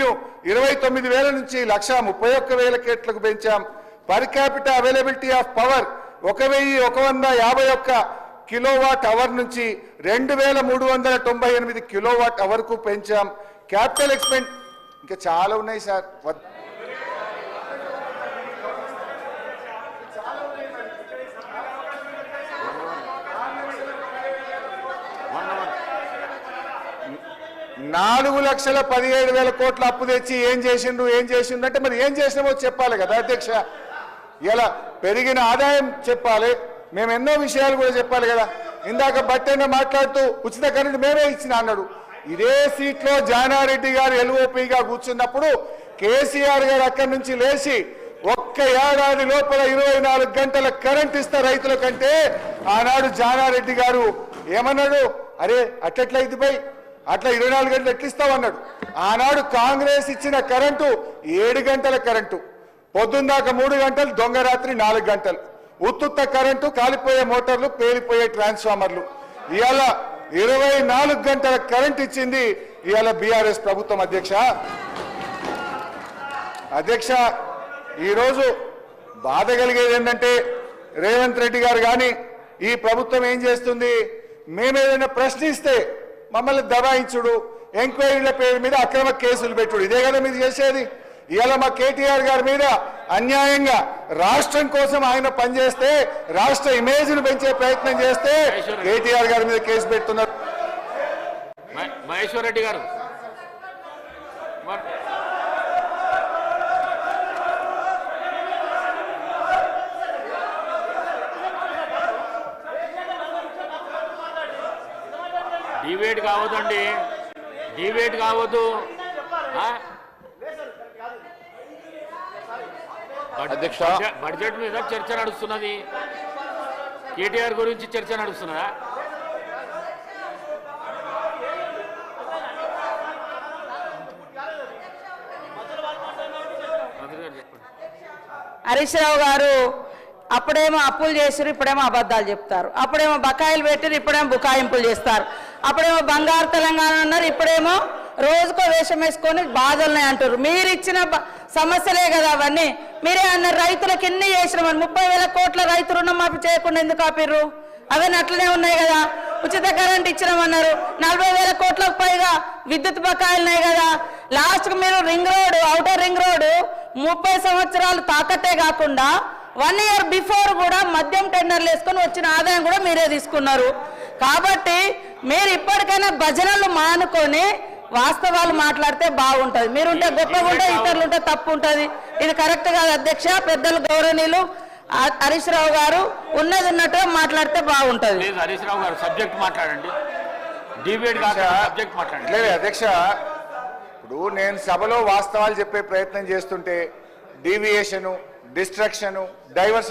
29,000 నుంచి 131,000 కేట్లకు పెంచాం. Per capital availability of power 1,151 kilowatt hour నుంచి 2,398 కిలోవాట్ అవర్కు పెంచాం. క్యాపిటల్ ఎక్స్పెండ్ ఇంకా చాలా ఉన్నాయి సార్. 4,17,000 కోట్ల అప్పు తెచ్చి ఏం చేసిండు అంటే మరి ఏం చేసినామో చెప్పాలి కదా అధ్యక్ష. ఇలా పెరిగిన ఆదాయం చెప్పాలి, మేము ఎన్నో విషయాలు కూడా చెప్పాలి కదా. ఇందాక బట్టైనా మాట్లాడుతూ ఉచిత కరెంట్ మేమే ఇచ్చిన అన్నాడు. ఇదే సీట్లో జానారెడ్డి గారు ఎల్ఓపిగా కూర్చున్నప్పుడు కేసీఆర్ గారు అక్కడి నుంచి లేచి ఒక్క ఏడాది లోపల 24 గంటల కరెంట్ ఇస్తా రైతుల కంటే ఆనాడు జానారెడ్డి గారు ఏమన్నాడు, అరే అట్లయితే పోయి అట్లా 24 గంటలు ఎట్లిస్తామన్నాడు. ఆనాడు కాంగ్రెస్ ఇచ్చిన కరెంటు 7 గంటల కరెంటు, పొద్దుందాకా 3 గంటలు, దొంగ రాత్రి 4 గంటలు, ఉత్తుత్త కరెంటు, కాలిపోయే మోటార్లు, పేలిపోయే ట్రాన్స్ఫార్మర్లు. ఇవాళ 24 గంటల కరెంట్ ఇచ్చింది ఇవాళ బీఆర్ఎస్ ప్రభుత్వం. అధ్యక్ష ఈరోజు బాధ కలిగేది ఏంటంటే రేవంత్ రెడ్డి గారు కానీ ఈ ప్రభుత్వం ఏం చేస్తుంది, మేమేదైనా ప్రశ్నిస్తే మమ్మల్ని దబాయించుడు, ఎంక్వైరీల పేరు మీద అక్రమ కేసులు పెట్టుడు, ఇదే కదా మీరు చేసేది. ఇవాళ మా కేటీఆర్ గారి మీద అన్యాయంగా రాష్ట్రం కోసం ఆయన పనిచేస్తే, రాష్ట్ర ఇమేజ్ ను పెంచే ప్రయత్నం చేస్తే కేటీఆర్ గారి మీద కేసు పెడుతున్నారు. మహేశ్వర్ రెడ్డి గారు డిబేట్ కావద్దండి, డిబేట్ కావద్దు. బడ్జెట్ మీద చర్చ నడుస్తున్నది, కేటీఆర్ గురించి చర్చ నడుస్తున్నదా? హరీష్ రావు గారు అప్పుడేమో అప్పులు చేసారు, ఇప్పుడేమో అబద్ధాలు చెప్తారు. అప్పుడేమో బకాయిలు పెట్టారు, ఇప్పుడేమో బుకాయింపులు చేస్తారు. అప్పుడేమో బంగారు తెలంగాణ అన్నారు, ఇప్పుడేమో రోజుకో వేషం వేసుకొని బాధలున్నాయి అంటారు. మీరు ఇచ్చిన సమస్యలే కదా అవన్నీ. మీరే అన్నారు రైతులకు ఎన్ని చేసినామని, 30,000 కోట్ల రైతు రుణమాఫీ చేయకుండా ఎందుకు ఆపిర్రు? అవన్నీ అట్లనే ఉన్నాయి కదా. ఉచిత కరెంట్ ఇచ్చినామన్నారు, 40,000 కోట్లకు పైగా విద్యుత్ బకాయిలు ఉన్నాయి కదా. లాస్ట్కు మీరు ring road, outer ring road 30 సంవత్సరాలు తాకట్టే కాకుండా 1 ఇయర్ బిఫోర్ కూడా మద్యం టెండర్లు వేసుకొని వచ్చిన ఆదాయం కూడా మీరే తీసుకున్నారు. కాబట్టి మీరు ఇప్పటికైనా భజనలు మానుకొని వాస్తవాలు మాట్లాడితే బాగుంటుంది. మీరుంటే గొప్పగా ఉంటే, ఇతరులుంటే తప్పు ఉంటుంది. ఇది కరెక్ట్ కాదు అధ్యక్ష. పెద్దలు గౌరవనీయులు హరీష్ రావు గారు ఉన్నది ఉన్నట్టుగా మాట్లాడితే బాగుంటుంది. హరీష్ రావు గారు సబ్జెక్ట్ మాట్లాడండి, డిబేట్ సబ్జెక్ట్ మాట్లాడండి. లేదు అధ్యక్ష, ఇప్పుడు నేను సభలో వాస్తవాలు చెప్పే ప్రయత్నం చేస్తుంటే డీవియేషను, డిస్ట్రక్షను, డైవర్షన్